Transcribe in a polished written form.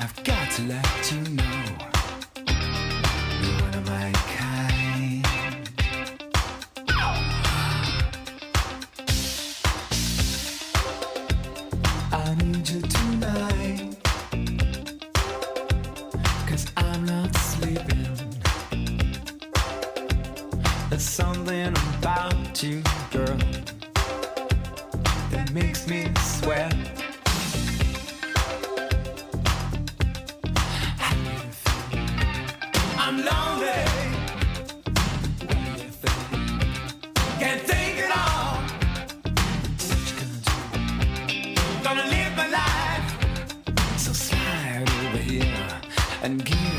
I've got to let you know you're one of my kind. I need you tonight, 'cause I'm not sleeping. There's something about you, girl, that makes me sweat. I'm lonely. What do you think? Can't think at all. What you gonna do? Gonna live my life. So slide over here and give